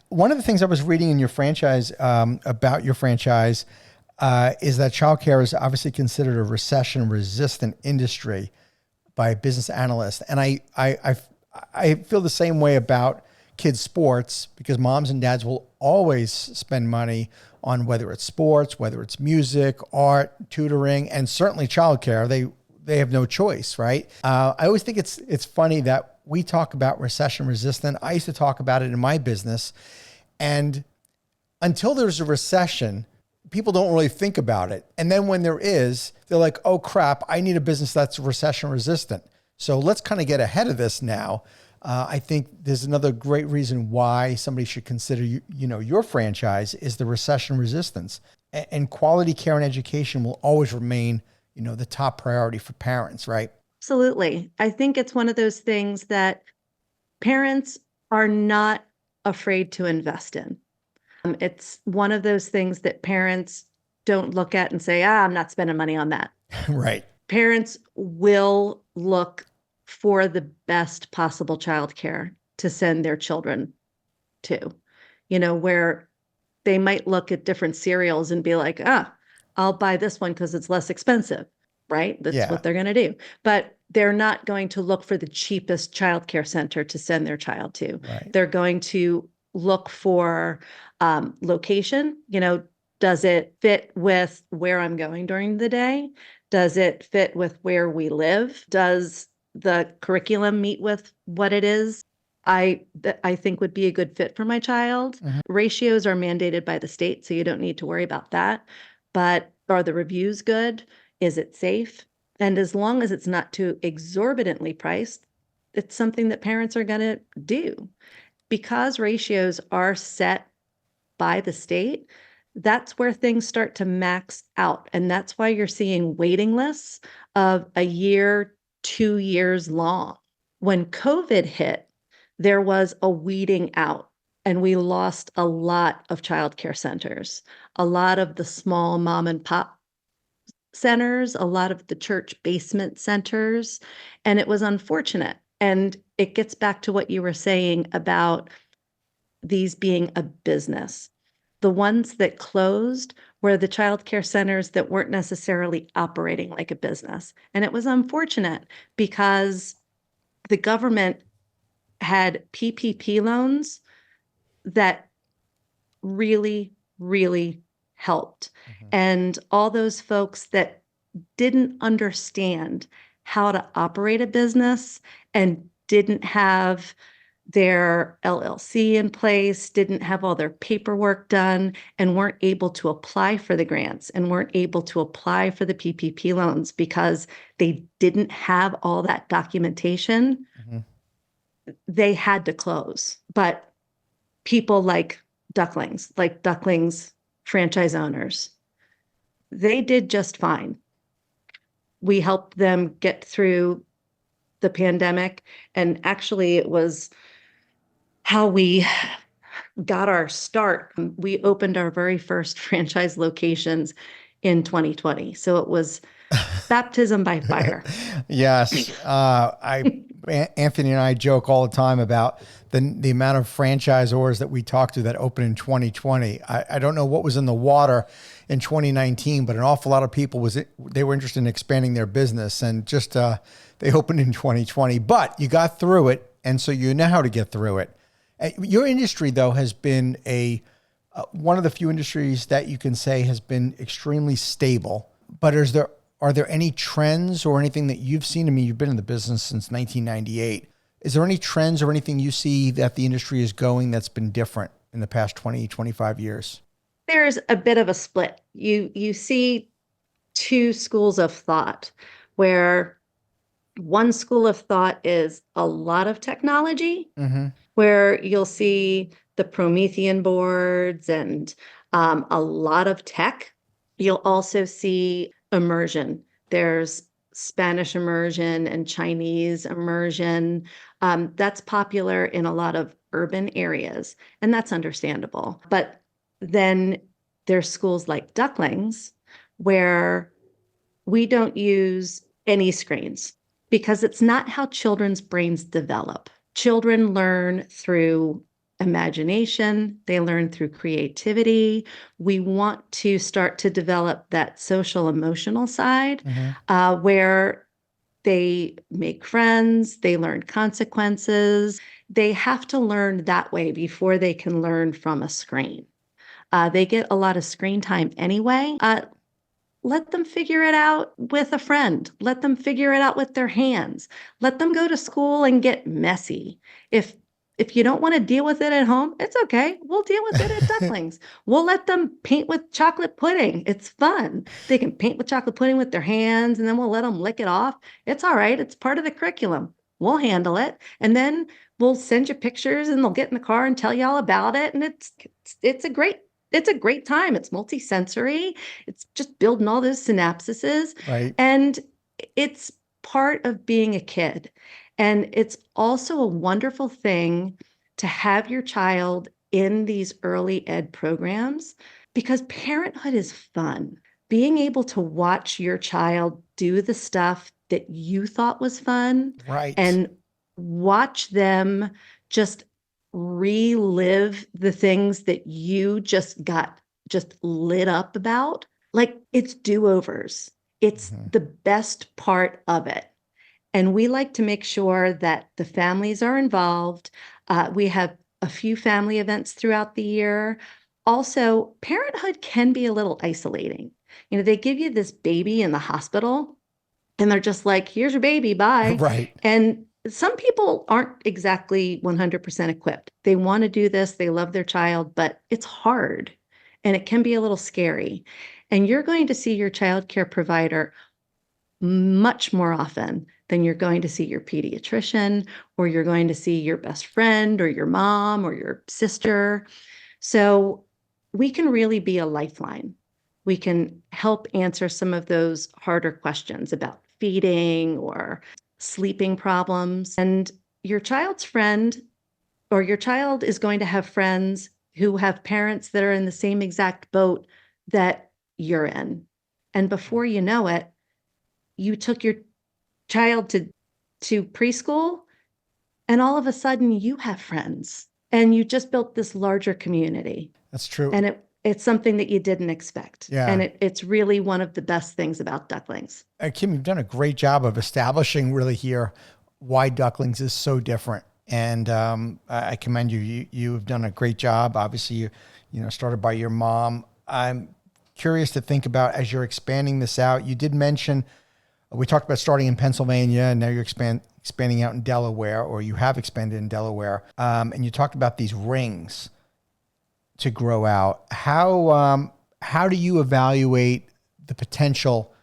One of the things I was reading in your franchise, about your franchise, is that childcare is obviously considered a recession-resistant industry by business analysts. And I feel the same way about kids' sports, because moms and dads will always spend money on whether it's sports, whether it's music, art, tutoring, and certainly childcare. They have no choice, right? I always think it's funny that we talk about recession resistant. I used to talk about it in my business, and until there's a recession, people don't really think about it. And then when there is, they're like, oh crap, I need a business that's recession resistant. So let's kind of get ahead of this now. I think there's another great reason why somebody should consider your franchise is the recession resistance. And quality care and education will always remain, the top priority for parents, right? Absolutely. I think it's one of those things that parents are not afraid to invest in. It's one of those things that parents don't look at and say, I'm not spending money on that. Right. Parents will look for the best possible childcare to send their children to, where they might look at different cereals and be like, I'll buy this one because it's less expensive, right? That's Yeah. what they're going to do. But they're not going to look for the cheapest childcare center to send their child to. Right. They're going to look for location. Does it fit with where I'm going during the day? Does it fit with where we live? Does the curriculum meet with what it is I think would be a good fit for my child? Mm-hmm. Ratios are mandated by the state, so you don't need to worry about that. But are the reviews good? Is it safe? And as long as it's not too exorbitantly priced, it's something that parents are going to do. Because ratios are set by the state, that's where things start to max out. And that's why you're seeing waiting lists of a year, 2 years long. When COVID hit, there was a weeding out, and we lost a lot of childcare centers, a lot of the small mom and pop centers, a lot of the church basement centers, and it was unfortunate. And it gets back to what you were saying about these being a business. The ones that closed were the childcare centers that weren't necessarily operating like a business. And it was unfortunate because the government had PPP loans that really, really helped. Mm-hmm. And all those folks that didn't understand how to operate a business and didn't have their LLC in place, didn't have all their paperwork done, and weren't able to apply for the grants and weren't able to apply for the PPP loans because they didn't have all that documentation, Mm-hmm. they had to close. But people like Ducklings franchise owners, they did just fine. We helped them get through the pandemic, and actually it was how we got our start. We opened our very first franchise locations in 2020. So it was baptism by fire. Yes. Anthony and I joke all the time about the amount of franchisors that we talked to that opened in 2020. I don't know what was in the water in 2019, but an awful lot of people they were interested in expanding their business, and just they opened in 2020. But you got through it, and so you know how to get through it. Your industry, though, has been one of the few industries that you can say has been extremely stable. But are there any trends or anything that you've seen? I mean, you've been in the business since 1998. Is there any trends or anything you see that the industry is going that's been different in the past 20, 25 years? There's a bit of a split. You see two schools of thought, where one school of thought is a lot of technology, Mm-hmm. where you'll see the Promethean boards and a lot of tech. You'll also see immersion. There's Spanish immersion and Chinese immersion. That's popular in a lot of urban areas, and that's understandable. But then there's schools like Ducklings, where we don't use any screens because it's not how children's brains develop. Children learn through imagination, they learn through creativity. We want to start to develop that social emotional side Hmm. where they make friends, they learn consequences. They have to learn that way before they can learn from a screen. They get a lot of screen time anyway. Let them figure it out with a friend. Let them figure it out with their hands. Let them go to school and get messy. If if you don't want to deal with it at home, it's okay. We'll deal with it at Ducklings. We'll let them paint with chocolate pudding. It's fun. They can paint with chocolate pudding with their hands and then we'll let them lick it off. It's all right. It's part of the curriculum. We'll handle it. And then we'll send you pictures and they'll get in the car and tell you all about it. And it's a great it's a great time. It's multisensory. It's just building all those synapses. Right. And it's part of being a kid. And it's also a wonderful thing to have your child in these early ed programs because parenthood is fun. Being able to watch your child do the stuff that you thought was fun Right. and watch them just relive the things that you just got just lit up about, like it's do-overs. It's Hmm. the best part of it. And we like to make sure that the families are involved. We have a few family events throughout the year. Also, parenthood can be a little isolating. You know, they give you this baby in the hospital and they're just like, here's your baby, bye. Right. And some people aren't exactly 100% equipped. They want to do this, they love their child, but it's hard and it can be a little scary. And you're going to see your child care provider much more often than you're going to see your pediatrician or you're going to see your best friend or your mom or your sister. So we can really be a lifeline. We can help answer some of those harder questions about feeding or sleeping problems. And your child's friend or your child is going to have friends who have parents that are in the same exact boat that you're in. And before you know it, you took your child to preschool and all of a sudden you have friends and you just built this larger community That's true. and it's something that you didn't expect. And Yeah. it's really one of the best things about Ducklings. Kim, you've done a great job of establishing really here why Ducklings is so different. And I commend you. You have done a great job. Obviously, you started by your mom. I'm curious to think about as you're expanding this out. You did mention we talked about starting in Pennsylvania, and now you're expanding out in Delaware, or you have expanded in Delaware. And you talked about these rings to grow out. How do you evaluate the potential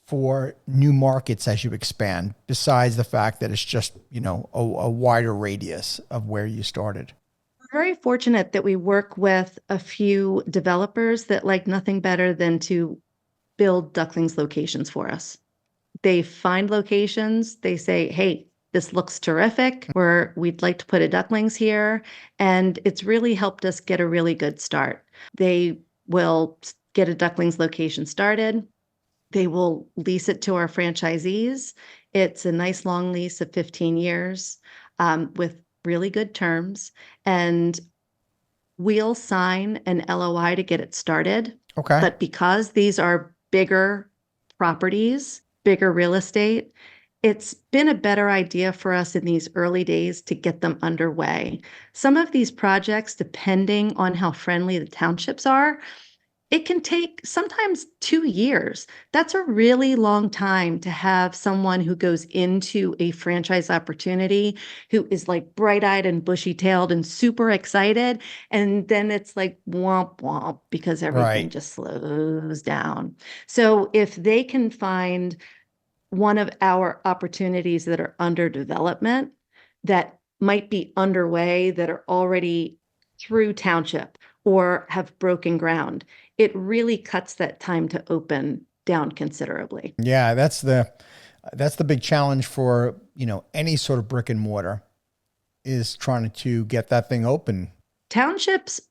for new markets as you expand, besides the fact that it's just, a wider radius of where you started? We're very fortunate that we work with a few developers that like nothing better than to build Ducklings locations for us. They find locations, they say, hey, this looks terrific, we'd like to put a Ducklings here. And it's really helped us get a really good start. They will get a Ducklings location started. They will lease it to our franchisees. It's a nice long lease of 15 years with really good terms. And we'll sign an LOI to get it started. Okay. But because these are bigger properties, bigger real estate, it's been a better idea for us in these early days to get them underway. Some of these projects, depending on how friendly the townships are, it can take sometimes 2 years. That's a really long time to have someone who goes into a franchise opportunity who is like bright eyed and bushy tailed and super excited. And then it's like womp womp because everything Right. just slows down. So if they can find one of our opportunities that are under development that might be underway that are already through township or have broken ground, it really cuts that time to open down considerably. Yeah, that's the big challenge for, any sort of brick and mortar is trying to get that thing open. Townships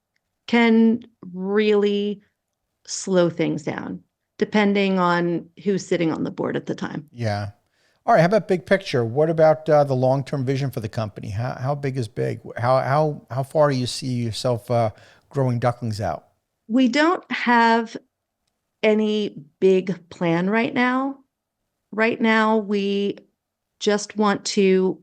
can really slow things down depending on who's sitting on the board at the time. Yeah. All right. How about big picture? What about the long-term vision for the company? How big is big? How far do you see yourself growing Ducklings out? We don't have any big plan right now. Right now, we just want to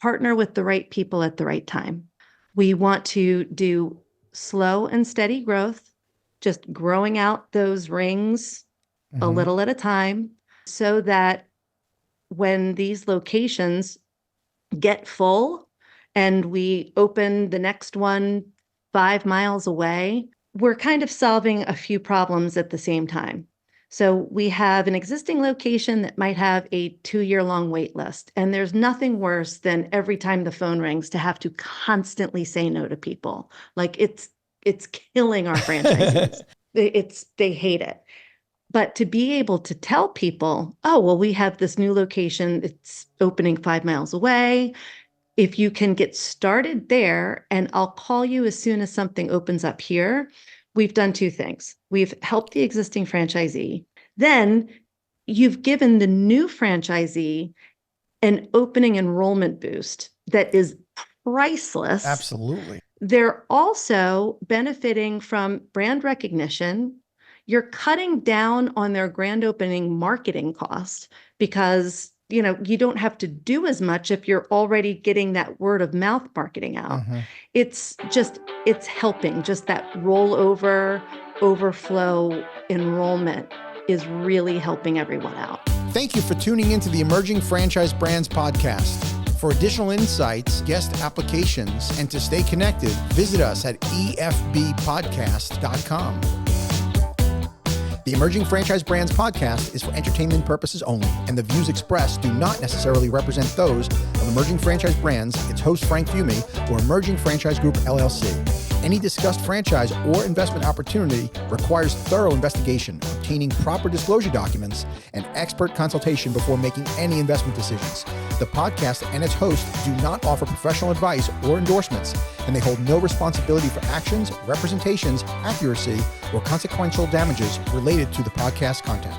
partner with the right people at the right time. We want to do slow and steady growth, just growing out those rings a Hmm. little at a time so that when these locations get full and we open the next one 5 miles away, we're kind of solving a few problems at the same time. So we have an existing location that might have a 2-year long wait list. And there's nothing worse than every time the phone rings to have to constantly say no to people. Like it's killing our franchisees. They hate it. But to be able to tell people, oh, well, we have this new location, it's opening 5 miles away. If you can get started there, and I'll call you as soon as something opens up here, we've done two things. We've helped the existing franchisee. Then you've given the new franchisee an opening enrollment boost that is priceless. Absolutely. They're also benefiting from brand recognition. You're cutting down on their grand opening marketing cost because you don't have to do as much if you're already getting that word of mouth marketing out. Hmm. It's helping. Just that rollover, overflow enrollment is really helping everyone out. Thank you for tuning into the Emerging Franchise Brands podcast. For additional insights, guest applications, and to stay connected, visit us at efbpodcast.com. The Emerging Franchise Brands podcast is for entertainment purposes only, and the views expressed do not necessarily represent those of Emerging Franchise Brands, its host Frank Fumey, or Emerging Franchise Group, LLC. Any discussed franchise or investment opportunity requires thorough investigation, obtaining proper disclosure documents, and expert consultation before making any investment decisions. The podcast and its host do not offer professional advice or endorsements, and they hold no responsibility for actions, representations, accuracy, or consequential damages related to the podcast content.